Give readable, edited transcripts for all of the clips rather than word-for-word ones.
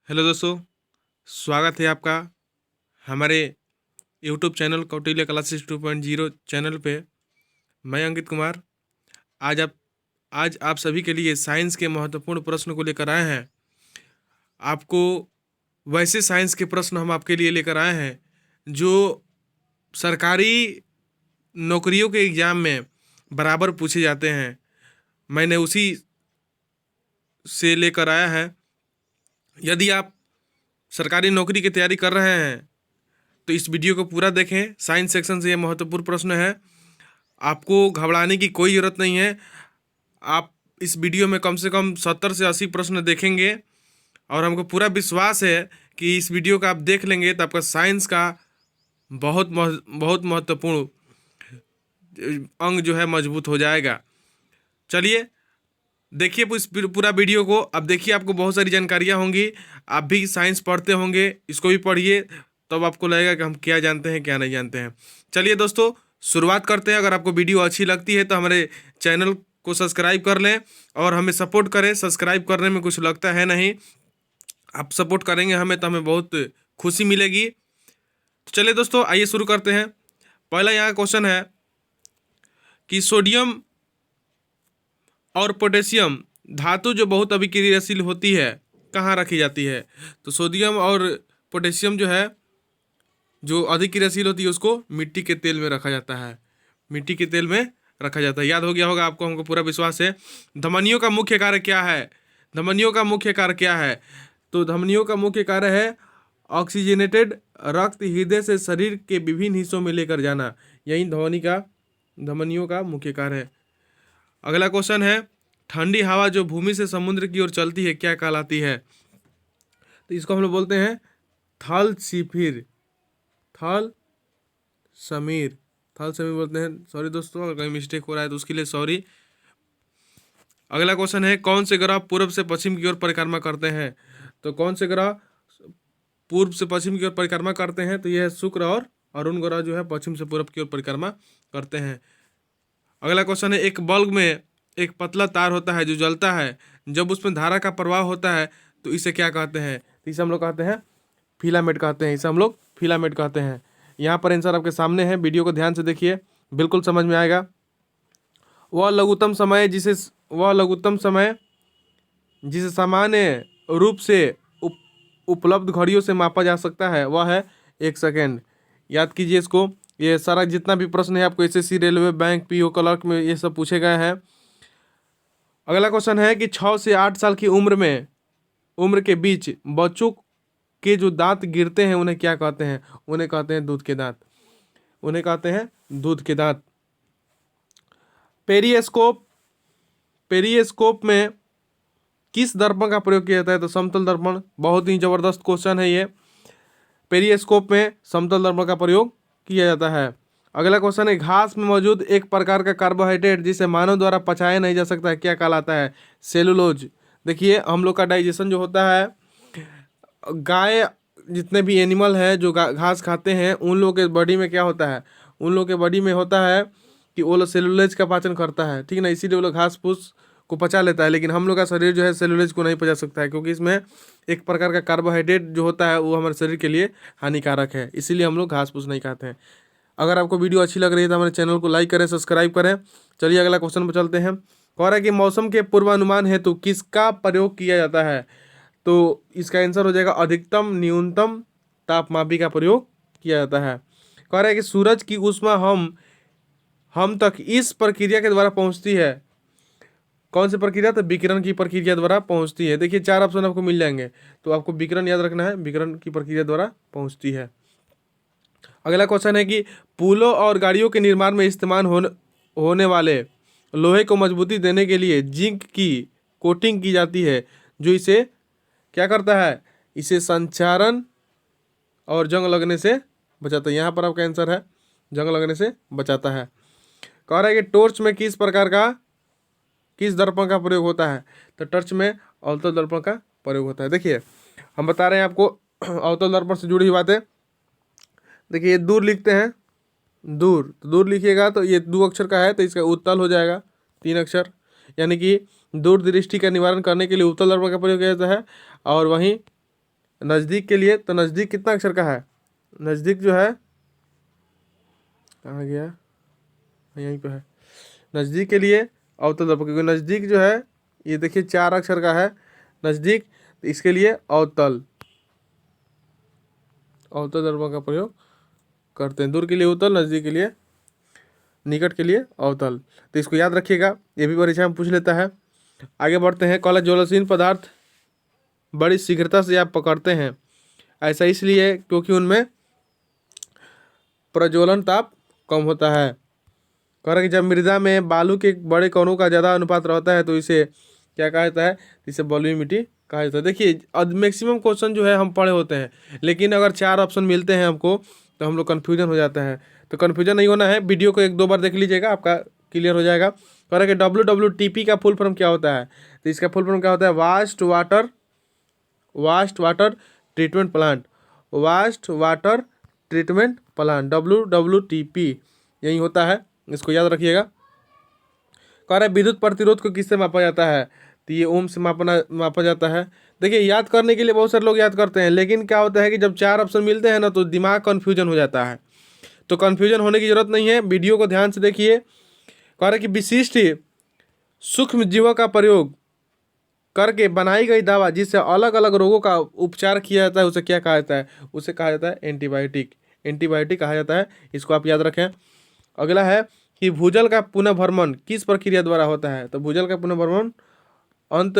Hello दोस्तों, स्वागत है आपका हमारे YouTube channel Kautilya classes 2.0 channel पे। मैं अंकित कुमार आज आप सभी के लिए साइंस के महत्वपूर्ण प्रश्न को लेकर आए हैं। आपको वैसे साइंस के प्रश्न हम आपके लिए लेकर आए हैं जो सरकारी नौकरियों के एग्ज़ाम में बराबर पूछे जाते हैं। मैंने उसी से लेकर आया है। यदि आप सरकारी नौकरी की तैयारी कर रहे हैं तो इस वीडियो को पूरा देखें। साइंस सेक्शन से ये महत्वपूर्ण प्रश्न है, आपको घबराने की कोई ज़रूरत नहीं है। आप इस वीडियो में कम से कम 70 से 80 प्रश्न देखेंगे और हमको पूरा विश्वास है कि इस वीडियो का आप देख लेंगे तो आपका साइंस का बहुत महत्वपूर्ण अंग जो है मजबूत हो जाएगा। चलिए देखिए इस पूरा वीडियो को। अब देखिए आपको बहुत सारी जानकारियाँ होंगी, आप भी साइंस पढ़ते होंगे, इसको भी पढ़िए तब आपको लगेगा कि हम क्या जानते हैं क्या नहीं जानते हैं। चलिए दोस्तों शुरुआत करते हैं। अगर आपको वीडियो अच्छी लगती है तो हमारे चैनल को सब्सक्राइब कर लें और हमें सपोर्ट करें। सब्सक्राइब करने में कुछ लगता है नहीं, आप सपोर्ट करेंगे हमें तो हमें बहुत खुशी मिलेगी। तो चलिए दोस्तों आइए शुरू करते हैं। पहला यहाँ क्वेश्चन है कि सोडियम और पोटेशियम धातु जो बहुत अभिक्रियाशील होती है कहाँ रखी जाती है। तो सोडियम और पोटेशियम जो है जो अधिक क्रियाशील होती है उसको मिट्टी के तेल में रखा जाता है। मिट्टी के तेल में रखा जाता है, याद हो गया होगा आपको, हमको पूरा विश्वास है। धमनियों का मुख्य कार्य क्या है? धमनियों का मुख्य कार्य क्या है? तो धमनियों का मुख्य कार्य है ऑक्सीजनेटेड रक्त हृदय से शरीर के विभिन्न हिस्सों में लेकर जाना। यही धमनियों का मुख्य कार्य है। अगला क्वेश्चन है ठंडी हवा जो भूमि से समुद्र की ओर चलती है क्या कहलाती है? तो इसको हम लोग बोलते हैं थल सिफिर, थल समीर, थल समीर बोलते हैं। सॉरी दोस्तों अगर कहीं मिस्टेक हो रहा है तो उसके लिए सॉरी। अगला क्वेश्चन है कौन से ग्रह पूर्व से पश्चिम की ओर परिक्रमा करते हैं? तो कौन से ग्रह पूर्व से पश्चिम की ओर परिक्रमा करते हैं? तो यह है शुक्र और अरुण ग्रह जो है पश्चिम से पूर्व की ओर परिक्रमा करते हैं। अगला क्वेश्चन है एक बल्ब में एक पतला तार होता है जो जलता है, जब उसमें धारा का प्रवाह होता है तो इसे क्या कहते हैं? तो इसे हम लोग कहते हैं फिलामेंट कहते हैं। इसे हम लोग फिलामेंट कहते हैं। यहाँ पर आंसर आपके सामने है, वीडियो को ध्यान से देखिए, बिल्कुल समझ में आएगा। वह लघुत्तम समय जिसे सामान्य रूप से उपलब्ध घड़ियों से मापा जा सकता है वह है 1 सेकेंड। याद कीजिए इसको। ये सारा जितना भी प्रश्न है आपको SSC, railway, bank, PO clerk में ये सब पूछे गए हैं। अगला क्वेश्चन है कि 6 से 8 साल की उम्र के बीच बच्चों के जो दांत गिरते हैं उन्हें क्या कहते हैं? उन्हें कहते हैं दूध के दांत। उन्हें कहते हैं दूध के दांत। पेरिस्कोप में किस दर्पण का प्रयोग किया जाता है? तो समतल दर्पण। बहुत ही जबरदस्त क्वेश्चन है ये। पेरिस्कोप में समतल दर्पण का प्रयोग किया जाता है। अगला क्वेश्चन है घास में मौजूद एक प्रकार का कार्बोहाइड्रेट जिसे मानव द्वारा पचाया नहीं जा सकता है क्या कहलाता है? सेलुलोज। देखिए हम लोग का डाइजेशन जो होता है, गाय जितने भी एनिमल है जो घास खाते हैं उन लोगों के बॉडी में क्या होता है? उन लोगों के बॉडी में होता है कि वो लोग सेलुलोज का पाचन करता है, ठीक ना, इसीलिए वो लोग घास फूस को पचा लेता है। लेकिन हम लोग का शरीर जो है सेलुलोज को नहीं पचा सकता है क्योंकि इसमें एक प्रकार का कार्बोहाइड्रेट जो होता है वो हमारे शरीर के लिए हानिकारक है, इसीलिए हम लोग घास फूस नहीं खाते हैं। अगर आपको वीडियो अच्छी लग रही है तो हमारे चैनल को लाइक करें, सब्सक्राइब करें। चलिए अगला क्वेश्चन पर चलते हैं। कह रहा है कि मौसम के पूर्वानुमान हेतु किसका प्रयोग किया जाता है? तो इसका आंसर हो जाएगा अधिकतम न्यूनतम तापमापी का प्रयोग किया जाता है। कह रहा है कि सूरज की ऊष्मा हम तक इस प्रक्रिया के द्वारा पहुंचती है। कौन सी प्रक्रिया? तो विकिरण की प्रक्रिया द्वारा पहुंचती है। देखिए 4 ऑप्शन आपको मिल जाएंगे, तो आपको विकिरण याद रखना है, विकिरण की प्रक्रिया द्वारा पहुंचती है। अगला क्वेश्चन है कि पुलों और गाड़ियों के निर्माण में इस्तेमाल होने वाले लोहे को मजबूती देने के लिए जिंक की कोटिंग की जाती है जो इसे क्या करता है? इसे संक्षारण और जंग लगने से बचाता है। यहाँ पर आपका आंसर है जंग लगने से बचाता है। कह रहा है कि टॉर्च में किस दर्पण का प्रयोग होता है? तो टॉर्च में अवतल दर्पण का प्रयोग होता है। देखिए हम बता रहे हैं आपको अवतल दर्पण से जुड़ी हुई बातें। देखिए ये दूर लिखते हैं, दूर, तो दूर लिखिएगा तो ये 2 अक्षर का है तो इसका उत्तल हो जाएगा 3 अक्षर, यानी कि दूर दृष्टि का निवारण करने के लिए उत्तल दर्पण का प्रयोग किया जाता है। और वहीं नज़दीक के लिए, तो नज़दीक कितना अक्षर का है? नज़दीक जो है, कहाँ गया, यहीं पे है। नज़दीक के लिए अवतल दर्पण, क्योंकि नज़दीक जो है ये देखिए 4 अक्षर का है नज़दीक, तो इसके लिए अवतल दर्पण का प्रयोग करते हैं। दूर के लिए उत्तल, नज़दीक के लिए, निकट के लिए अवतल। तो इसको याद रखिएगा, ये भी परीक्षा में पूछ लेता है। आगे बढ़ते हैं। कॉलेज ज्वलनशील पदार्थ बड़ी शीघ्रता से आप पकड़ते हैं, ऐसा इसलिए क्योंकि उनमें प्रज्वलन ताप कम होता है। कह रहा है कि जब मृदा में बालू के बड़े कणों का ज़्यादा अनुपात रहता है तो इसे क्या कहा जाता है? इसे बलुई मिट्टी कहा जाता है। देखिए मैक्सिमम क्वेश्चन जो है हम पढ़े होते हैं, लेकिन अगर 4 ऑप्शन मिलते हैं हमको तो हम लोग कन्फ्यूजन हो जाता है। तो कन्फ्यूजन नहीं होना है, वीडियो को 1-2 बार देख लीजिएगा, आपका क्लियर हो जाएगा। कह रहा है कि WWTP का फुल फॉर्म क्या होता है? तो इसका फुल फॉर्म क्या होता है? Vast water treatment plant. Vast water treatment plant, WWTP यही होता है, इसको याद रखिएगा। कह रहा है विद्युत प्रतिरोध को किससे मापा जाता है? तो ये ओम से मापा जाता है। देखिए याद करने के लिए बहुत सारे लोग याद करते हैं, लेकिन क्या होता है कि जब 4 ऑप्शन मिलते हैं ना तो दिमाग कन्फ्यूजन हो जाता है। तो कन्फ्यूजन होने की जरूरत नहीं है, वीडियो को ध्यान से देखिए। कह रहा है कि विशिष्ट सूक्ष्म जीवों का प्रयोग करके बनाई गई दवा जिससे अलग अलग रोगों का उपचार किया जाता है उसे क्या कहा जाता है? उसे कहा जाता है एंटीबायोटिक। एंटीबायोटिक कहा जाता है, इसको आप याद रखें। अगला है कि भूजल का पुनः भ्रमण किस प्रक्रिया द्वारा होता है? तो भूजल का पुनः भ्रमण अंत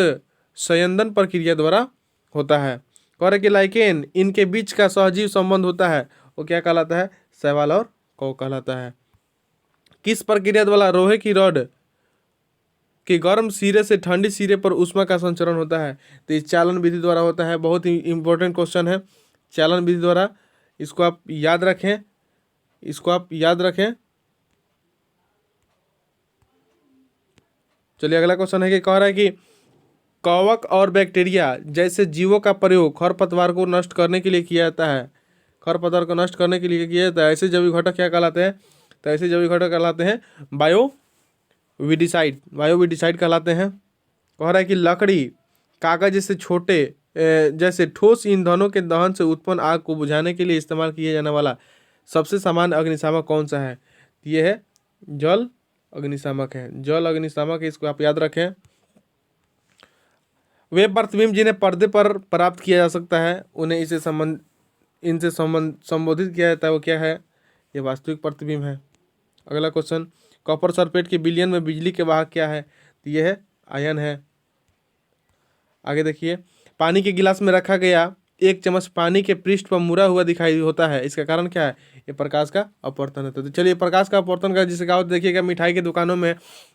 संयंदन प्रक्रिया द्वारा होता है। कह रहे कि लाइकेन इनके बीच का सहजीव संबंध होता है, वो क्या कहलाता है? शैवाल और कौव कहलाता है। किस प्रक्रिया द्वारा लोहे की रॉड कि गर्म सिरे से ठंडी सिरे पर ऊष्मा का संचरण होता है? तो इस चालन विधि द्वारा होता है। बहुत ही इंपॉर्टेंट क्वेश्चन है, चालन विधि द्वारा, इसको आप याद रखें, इसको आप याद रखें। चलिए अगला क्वेश्चन है कि कह रहा है कि कवक और बैक्टीरिया जैसे जीवों का प्रयोग खरपतवार को नष्ट करने के लिए किया जाता है। खरपतवार को नष्ट करने के लिए किया जाता है। ऐसे जैविक घटक क्या कहलाते हैं? तो ऐसे जैविक घटक कहलाते हैं बायोविडिसाइड। बायोविडिसाइड कहलाते हैं। कह रहा है कि लकड़ी, कागज जैसे ठोस ईंधनों के दहन से उत्पन्न आग को बुझाने के लिए इस्तेमाल किया जाने वाला सबसे सामान्य अग्निशामक कौन सा है? ये है जल अग्निशामक है। जल अग्निशामक है, इसको आप याद रखें। वे प्रतिबिंब जिन्हें पर्दे पर प्राप्त किया जा सकता है उन्हें इनसे संबोधित किया जाता है, वो क्या है? ये वास्तविक प्रतिबिंब है। अगला क्वेश्चन, कॉपर सल्फेट के विलयन में बिजली के वाहक क्या है? तो ये है आयन है। आगे देखिए, पानी के गिलास में रखा गया 1 चम्मच पानी के पृष्ठ पर मुड़ा हुआ दिखाई होता है, इसका कारण क्या है? ये प्रकाश का अपवर्तन होता है। तो चलिए प्रकाश का अपवर्तन का जिसे कहा होता है, देखिएगा मिठाई की दुकानों में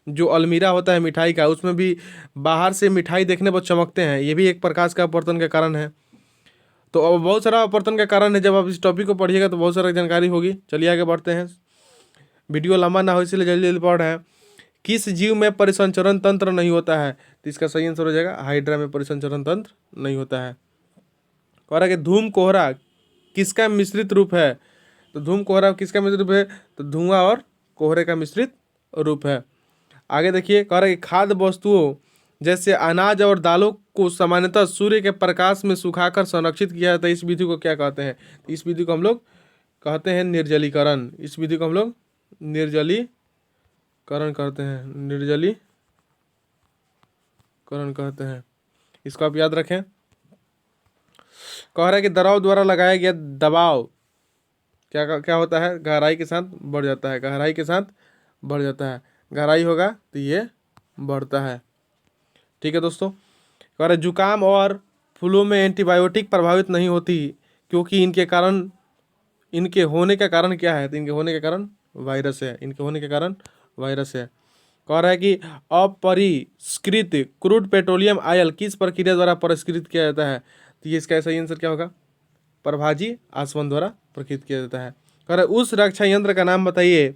जो अलमीरा होता है मिठाई का, उसमें भी बाहर से मिठाई देखने पर चमकते हैं, ये भी एक प्रकाश का अपवर्तन का कारण है। तो अब बहुत सारा अपवर्तन का कारण है, जब आप इस टॉपिक को पढ़िएगा तो बहुत सारा जानकारी होगी। चलिए आगे बढ़ते हैं, वीडियो लंबा ना हो इसलिए जल्दी जल्दी पढ़ रहे हैं। किस जीव में परिसंचरण तंत्र नहीं होता है? तो इसका सही आंसर हो जाएगा हाइड्रा में परिसंचरण तंत्र नहीं होता है। कह रहा है कि धूम कोहरा किसका मिश्रित रूप है? तो धूम कोहरा किसका मिश्रित रूप है? तो धुआं और कोहरे का मिश्रित रूप है। आगे देखिए, कह रहा है कि खाद्य वस्तुओं जैसे अनाज और दालों को सामान्यतः सूर्य के प्रकाश में सुखाकर संरक्षित किया जाता है, इस विधि को क्या कहते हैं? तो इस विधि को हम लोग कहते हैं निर्जलीकरण। इस विधि को हम लोग निर्जलीकरण कहते हैं, निर्जलीकरण कहते हैं, इसको आप याद रखें। कह रहा है कि द्रव द्वारा लगाया गया दबाव क्या होता है? गहराई के साथ बढ़ जाता है। गहराई के साथ बढ़ जाता है, गहराई होगा तो ये बढ़ता है। ठीक है दोस्तों, कह रहा है जुकाम और फ्लू में एंटीबायोटिक प्रभावित नहीं होती क्योंकि इनके होने का कारण क्या है? तो इनके होने के कारण वायरस है। इनके होने के कारण वायरस है। कह रहा है कि अपरिष्कृत क्रूड पेट्रोलियम ऑयल किस प्रक्रिया द्वारा परिष्कृत किया जाता है? तो ये इसका सही आंसर क्या होगा? प्रभाजी आसवन द्वारा प्रकृत किया जाता है। कह रहा है उस रक्षा यंत्र का नाम बताइए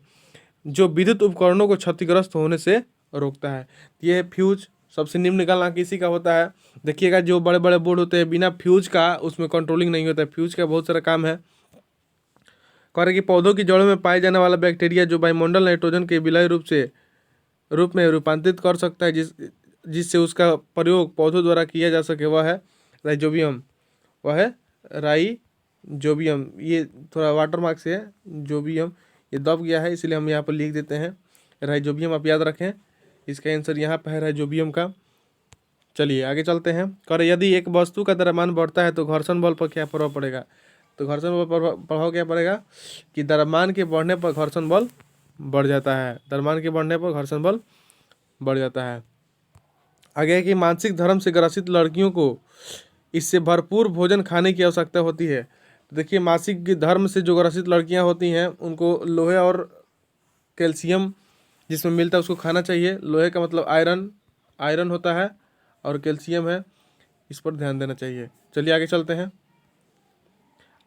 जो विद्युत उपकरणों को क्षतिग्रस्त होने से रोकता है। ये है फ्यूज। सबसे निम्न गलनांक इसी का होता है। देखिएगा जो बड़े बड़े बोर्ड होते हैं बिना फ्यूज का उसमें कंट्रोलिंग नहीं होता है, फ्यूज का बहुत सारा काम है। कह रहे कि पौधों की जड़ों में पाए जाने वाला बैक्टीरिया जो वायुमंडल नाइट्रोजन के विलय रूप में रूपांतरित कर सकता है, जिससे उसका प्रयोग पौधों द्वारा किया जा सके, वह है राइजोबियम, वह है राइजोबियम, ये थोड़ा वाटर मार्क से है, जोबियम ये दब गया है इसलिए हम यहाँ पर लिख देते हैं राइजोबियम, आप याद रखें। इसका आंसर यहाँ पर है राइजोबियम का। चलिए आगे चलते हैं। यदि एक वस्तु का द्रव्यमान बढ़ता है तो घर्षण बल पर क्या प्रभाव पड़ेगा? तो घर्षण बल पर प्रभाव क्या पड़ेगा कि द्रव्यमान के बढ़ने पर घर्षण बल बढ़ जाता है, द्रव्यमान के बढ़ने पर घर्षण बल बढ़ जाता है। आगे है कि मानसिक धर्म से ग्रसित लड़कियों को इससे भरपूर भोजन खाने की आवश्यकता होती है। तो देखिए, मासिक धर्म से जो ग्रसित लड़कियां होती हैं उनको लोहे और कैल्शियम जिसमें मिलता है उसको खाना चाहिए। लोहे का मतलब आयरन होता है और कैल्शियम है, इस पर ध्यान देना चाहिए। चलिए आगे चलते हैं।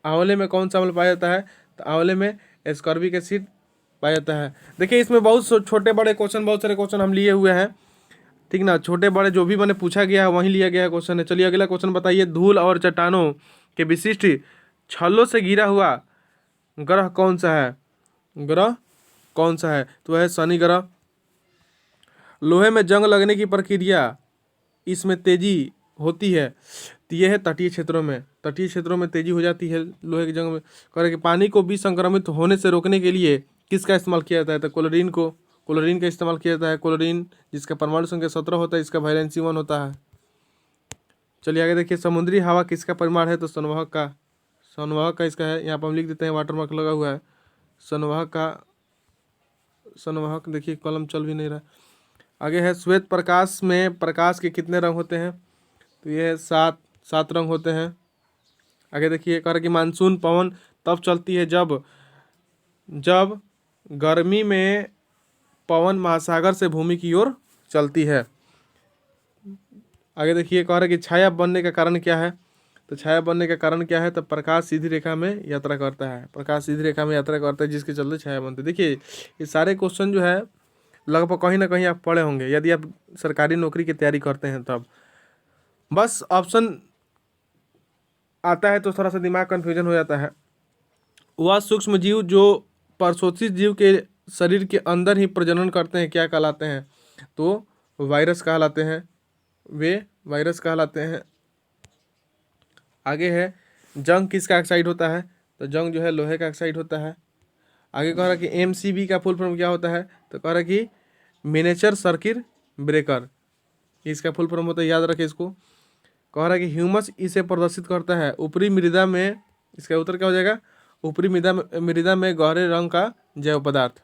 आंवले में कौन सा अम्ल पाया जाता है? तो आंवले में एस्कॉर्बिक एसिड पाया जाता है। देखिए, इसमें बहुत छोटे बड़े क्वेश्चन, बहुत सारे क्वेश्चन हम लिए हुए हैं, ठीक ना। छोटे बड़े जो भी मैंने पूछा गया है वहीं लिया गया है क्वेश्चन है। चलिए अगला क्वेश्चन बताइए। धूल और चट्टानों के विशिष्ट छल्लों से घिरा हुआ ग्रह कौन सा है? ग्रह कौन सा है? तो है शनि ग्रह। लोहे में जंग लगने की प्रक्रिया इसमें तेजी होती है, तो यह है तटीय क्षेत्रों में। तटीय क्षेत्रों में तेजी हो जाती है लोहे की जंग में। कह रहे कि पानी को विसंक्रमित होने से रोकने के लिए किसका इस्तेमाल किया जाता है? तो क्लोरीन का इस्तेमाल किया जाता है। क्लोरीन जिसका परमाणु संख्या 17 होता है, इसका वैलेंसी 1 होता है। चलिए आगे देखिए। समुद्री हवा किसका परिमाण है? तो संवाहक का इसका है। यहाँ पर हम लिख देते हैं, वाटर मार्क लगा हुआ है संवाहक। देखिए कलम चल भी नहीं रहा। आगे है श्वेत प्रकाश में प्रकाश के कितने रंग होते हैं? तो ये 7 रंग होते हैं। आगे देखिए, कह रहा कि मानसून पवन तब चलती है जब गर्मी में पवन महासागर से भूमि की ओर चलती है। आगे देखिए, कह रहा कि छाया बनने का कारण क्या है? तो छाया बनने का कारण क्या है? तो प्रकाश सीधी रेखा में यात्रा करता है, जिसके चलते छाया बनती है। देखिए, ये सारे क्वेश्चन जो है लगभग कहीं ना कहीं आप पढ़े होंगे यदि आप सरकारी नौकरी की तैयारी करते हैं तब। बस ऑप्शन आता है तो थोड़ा सा दिमाग कन्फ्यूजन हो जाता है। वह सूक्ष्म जीव जो परशोषित जीव के शरीर के अंदर ही प्रजनन करते हैं क्या कहलाते हैं? तो वायरस कहलाते हैं। आगे है जंग किसका ऑक्साइड होता है? तो जंग जो है लोहे का ऑक्साइड होता है। आगे कह रहा कि MCB का फुल फॉर्म क्या होता है? तो कह रहा कि मिनिएचर सर्किट ब्रेकर, इसका फुल फॉर्म होता है, याद रखें इसको। कह रहा कि ह्यूमस इसे प्रदर्शित करता है ऊपरी मृदा में, इसका उत्तर क्या हो जाएगा? ऊपरी मृदा में गहरे रंग का जैव पदार्थ।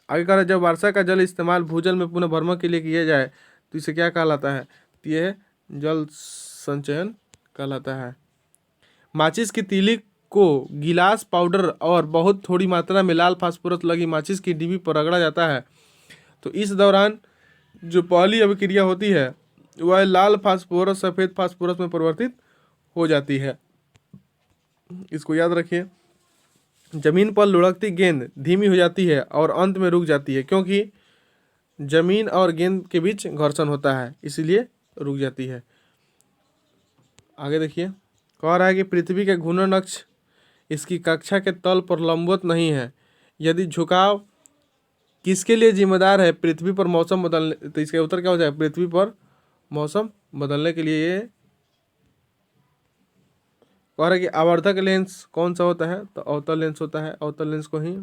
आगे कह रहा है जब वर्षा का जल इस्तेमाल भूजल में पुनः भ्रमण के लिए किया जाए तो इसे क्या कहलाता है? तो यह जल संचयन कहलाता है। माचिस की तीली को गिलास पाउडर और बहुत थोड़ी मात्रा में लाल फास्फोरस लगी माचिस की डिब्बी पर रगड़ा जाता है, तो इस दौरान जो पहली अभिक्रिया होती है वह लाल फास्फोरस सफ़ेद फास्फोरस में परिवर्तित हो जाती है। इसको याद रखिए। जमीन पर लुढ़कती गेंद धीमी हो जाती है और अंत में रुक जाती है, क्योंकि जमीन और गेंद के बीच घर्षण होता है, इसीलिए रुक जाती है। आगे देखिए, कह रहा है कि पृथ्वी के घूर्णन अक्ष इसकी कक्षा के तल पर लंबवत नहीं है। यदि झुकाव किसके लिए जिम्मेदार है? पृथ्वी पर मौसम बदलने, तो इसका उत्तर क्या हो जाएगा? पृथ्वी पर मौसम बदलने के लिए ये कह रहा है कि आवर्धक लेंस कौन सा होता है? तो अवतल लेंस होता है। अवतल लेंस को ही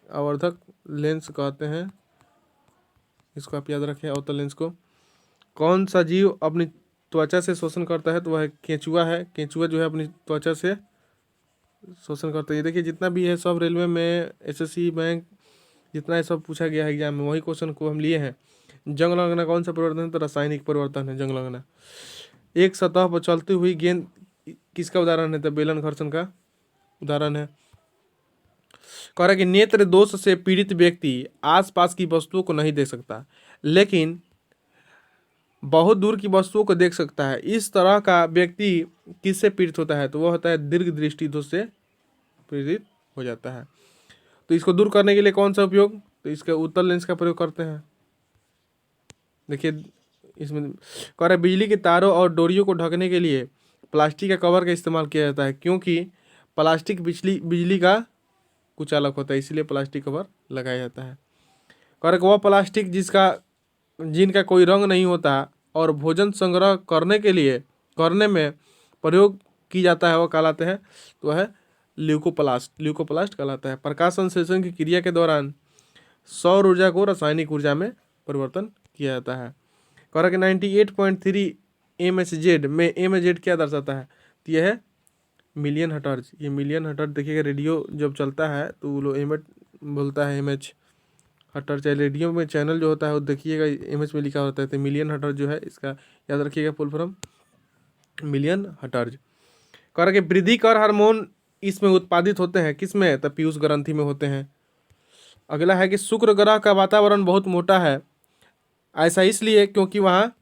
आवर्धक लेंस कहते हैं, इसको आप याद रखें अवतल लेंस को। कौन सा जीव अपनी त्वचा से शोषण करता है? तो वह केंचुआ है। केंचुआ जो है अपनी त्वचा से शोषण करता है। ये देखिए जितना भी है सब रेलवे में, SSC बैंक, जितना है सब पूछा गया है एग्जाम में, वही क्वेश्चन को हम लिए हैं। जंग लगना कौन सा परिवर्तन है? तो रासायनिक परिवर्तन है जंग लगना। एक सतह पर चलती हुई गेंद किसका उदाहरण है? तो बेलन घर्षण का उदाहरण है। कह रहा है कि नेत्र दोष से पीड़ित व्यक्ति आसपास की वस्तुओं को नहीं देख सकता, लेकिन बहुत दूर की वस्तुओं को देख सकता है। इस तरह का व्यक्ति किससे पीड़ित होता है? तो वह होता है दीर्घ दृष्टि दोष से पीड़ित हो जाता है। तो इसको दूर करने के लिए कौन सा उपयोग? तो इसका उत्तल लेंस का प्रयोग करते हैं। देखिए इसमें कह रहा है बिजली के तारों और डोरियों को ढकने के लिए प्लास्टिक का कवर का इस्तेमाल किया जाता है, क्योंकि प्लास्टिक बिजली का कुचालक होता है, इसीलिए प्लास्टिक कवर लगाया जाता है। कह रहा है वह प्लास्टिक जिनका कोई रंग नहीं होता और भोजन संग्रह करने में प्रयोग की जाता है वो कहलाते हैं, तो वह है ल्यूकोप्लास्ट कहलाता है। प्रकाश संश्लेषण की क्रिया के दौरान सौर ऊर्जा को रासायनिक ऊर्जा में परिवर्तन किया जाता है। कह रहा कि 98.3 MHz में MHz क्या दर्शाता है, तो यह है मिलियन हर्ट्ज। ये मिलियन हर्ट्ज देखिएगा, रेडियो जब चलता है तो वो लोग एमएच बोलता है, MH हर्ट्ज। चाहे रेडियो में चैनल जो होता है वो देखिएगा MH में लिखा होता है, तो मिलियन हर्ट्ज जो है इसका याद रखिएगा फुल फॉर्म मिलियन हर्ट्ज। कह रहा कि वृद्धि कर हार्मोन इसमें उत्पादित होते हैं, किसमें, तो पीयूष ग्रंथि में होते हैं। अगला है कि शुक्र ग्रह का वातावरण बहुत मोटा है, ऐसा इसलिए क्योंकि वहाँ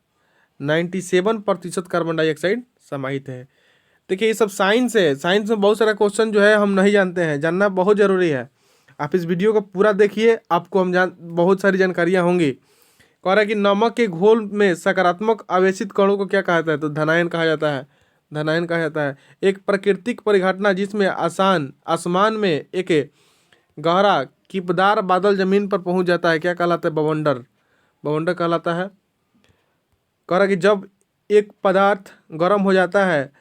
97% कार्बन डाइऑक्साइड समाहित है। देखिए ये सब साइंस है, साइंस में बहुत सारा क्वेश्चन जो है हम नहीं जानते हैं, जानना बहुत ज़रूरी है। आप इस वीडियो को पूरा देखिए, आपको बहुत सारी जानकारियाँ होंगी। कह रहा है कि नमक के घोल में सकारात्मक आवेशित कणों को क्या कहा जाता है, तो धनायन कहा जाता है, धनायन कहा जाता है। एक प्राकृतिक परिघटना जिसमें आसमान में एक गहरा कीपदार बादल जमीन पर पहुंच जाता है, क्या कहलाता है, बवंडर कहलाता है। कह रहा कि जब एक पदार्थ गर्म हो जाता है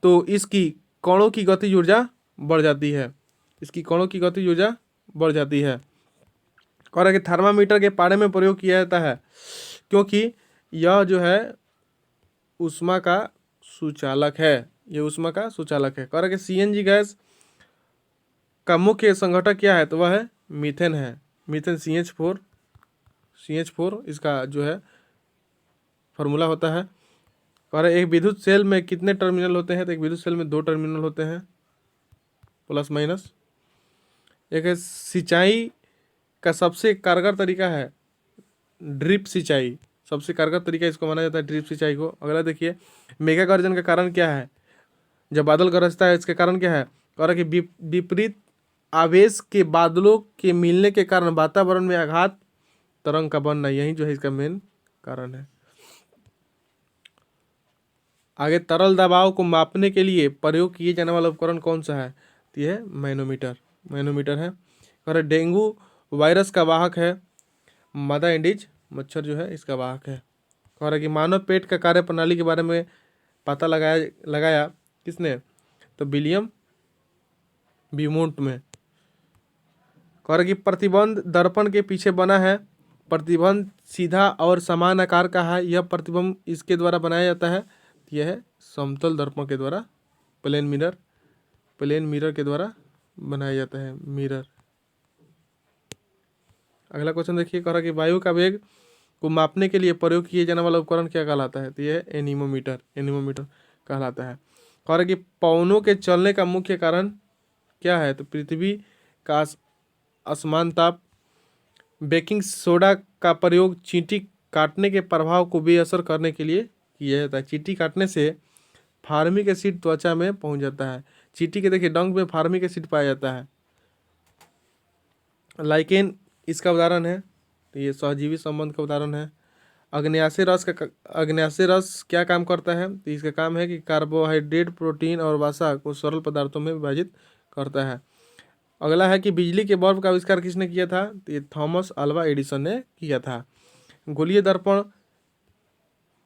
तो इसकी कणों की गतिज ऊर्जा बढ़ जाती है, इसकी कणों की गतिज ऊर्जा बढ़ जाती है। कह रहा कि थर्मामीटर के पारे में प्रयोग किया जाता है क्योंकि यह जो है ऊष्मा का सुचालक है, ये ऊष्मा का सुचालक है। कह रहा कि CNG गैस का मुख्य संघटक क्या है, तो वह है मीथेन है, मीथेन CH4 इसका जो है फॉर्मूला होता है। और एक विद्युत सेल में कितने टर्मिनल होते हैं, तो एक विद्युत सेल में 2 टर्मिनल होते हैं, प्लस माइनस। एक है सिंचाई का सबसे कारगर तरीका है ड्रिप सिंचाई, सबसे कारगर तरीका इसको माना जाता है ड्रिप सिंचाई को। अगला देखिए, मेगा गर्जन का कारण क्या है, जब बादल गरजता है इसके कारण क्या है, कह रहा कि विपरीत आवेश के बादलों के मिलने के कारण वातावरण में आघात तरंग का बनना, यही जो है इसका मेन कारण है। आगे, तरल दबाव को मापने के लिए प्रयोग किए जाने वाला उपकरण कौन सा है, तो यह मैनोमीटर है। और डेंगू वायरस का वाहक है मादा एडिज मच्छर जो है इसका वाहक है। कह रहा कि मानव पेट का कार्य प्रणाली के बारे में पता लगाया किसने, तो विलियम बीमोंट में। कह रहा कि प्रतिबंध दर्पण के पीछे बना है, प्रतिबंध सीधा और समान आकार का है, यह प्रतिबंध इसके द्वारा बनाया जाता है, यह है समतल दर्पण के द्वारा, प्लेन मिरर के द्वारा बनाया जाता है, मिरर। अगला क्वेश्चन देखिए, कह रहा कि वायु का वेग को मापने के लिए प्रयोग किए जाने वाला उपकरण क्या कहलाता है, तो यह है एनीमोमीटर कहलाता है। कह रहा कि पवनों के चलने का मुख्य कारण क्या है, तो पृथ्वी का असमान ताप। बेकिंग सोडा का प्रयोग चींटी काटने के प्रभाव को बेअसर करने के लिए किया जाता है। चींटी काटने से फार्मिक एसिड त्वचा में पहुंच जाता है, चींटी के देखिए डंक में फार्मिक एसिड पाया जाता है। लाइकेन इसका उदाहरण है, तो ये सहजीवी संबंध का उदाहरण है। अग्न्याशय रस क्या काम करता है, तो इसका काम है कि कार्बोहाइड्रेट, प्रोटीन और वसा को सरल पदार्थों में विभाजित करता है। अगला है कि बिजली के बल्ब का आविष्कार किसने किया था, तो ये थॉमस अल्वा एडिसन ने किया था। गोलीय दर्पण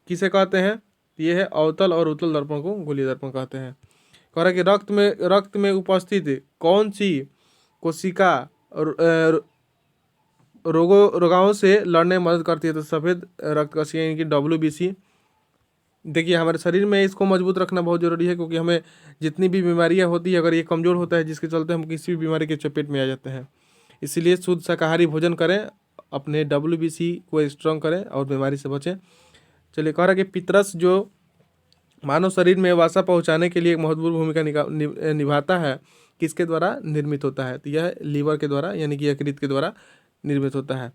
किसे कहते हैं, ये है अवतल और उत्तल दर्पण को गोलीय दर्पण कहते हैं। कह रहा है कि रक्त में उपस्थित कौन सी कोशिका रोगाओं से लड़ने में मदद करती है, तो सफ़ेद रक्त कोशिका यानी कि WBC। देखिए हमारे शरीर में इसको मजबूत रखना बहुत ज़रूरी है, क्योंकि हमें जितनी भी बीमारियां होती है, अगर ये कमज़ोर होता है जिसके चलते हम किसी भी बीमारी के चपेट में आ जाते हैं। इसीलिए शुद्ध शाकाहारी भोजन करें, अपने WBC को स्ट्रॉन्ग करें और बीमारी से बचें। चलिए, कह रहा है कि पितरस जो मानव शरीर में वसा पहुँचाने के लिए एक महत्वपूर्ण भूमिका निभाता है, किसके द्वारा निर्मित होता है, तो यह लीवर के द्वारा यानी कि यकृत के द्वारा निर्मित होता है।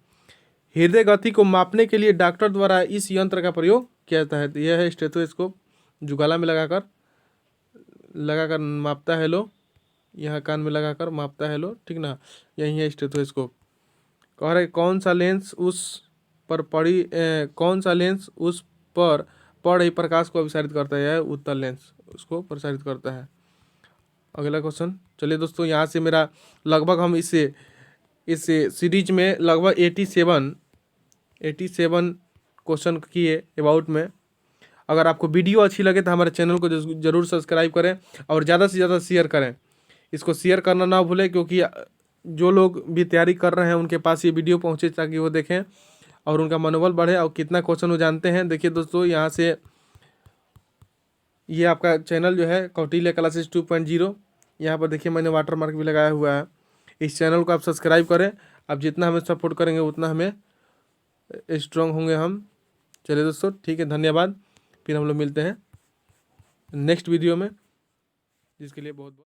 हृदय गति को मापने के लिए डॉक्टर द्वारा इस यंत्र का प्रयोग किया जाता है, तो यह है स्टेथोस्कोप, जुगाला में लगाकर मापता है लो, यहाँ कान में लगाकर मापता है लो, ठीक ना, यही है स्टेथोस्कोप। कह रहे कौन सा लेंस उस पर पड़ रही प्रकाश को अभिसारित करता है, यह उत्तल लेंस उसको प्रसारित करता है। अगला क्वेश्चन, चलिए दोस्तों, यहाँ से मेरा लगभग हम इस सीरीज में लगभग 87 क्वेश्चन किए अबाउट में। अगर आपको वीडियो अच्छी लगे तो हमारे चैनल को ज़रूर सब्सक्राइब करें और ज़्यादा से ज़्यादा शेयर करें। इसको शेयर करना ना भूलें, क्योंकि जो लोग भी तैयारी कर रहे हैं उनके पास ये वीडियो पहुँचे, ताकि वो देखें और उनका मनोबल बढ़े और कितना क्वेश्चन वो जानते हैं। देखिए दोस्तों, यहाँ से ये आपका चैनल जो है कौटिल्य क्लासेस 2.0, यहाँ पर देखिए मैंने वाटर मार्क भी लगाया हुआ है। इस चैनल को आप सब्सक्राइब करें। आप जितना हमें सपोर्ट करेंगे उतना हमें स्ट्रांग होंगे हम। चलिए दोस्तों, ठीक है, धन्यवाद। फिर हम लोग मिलते हैं नेक्स्ट वीडियो में, जिसके लिए बहुत बहुत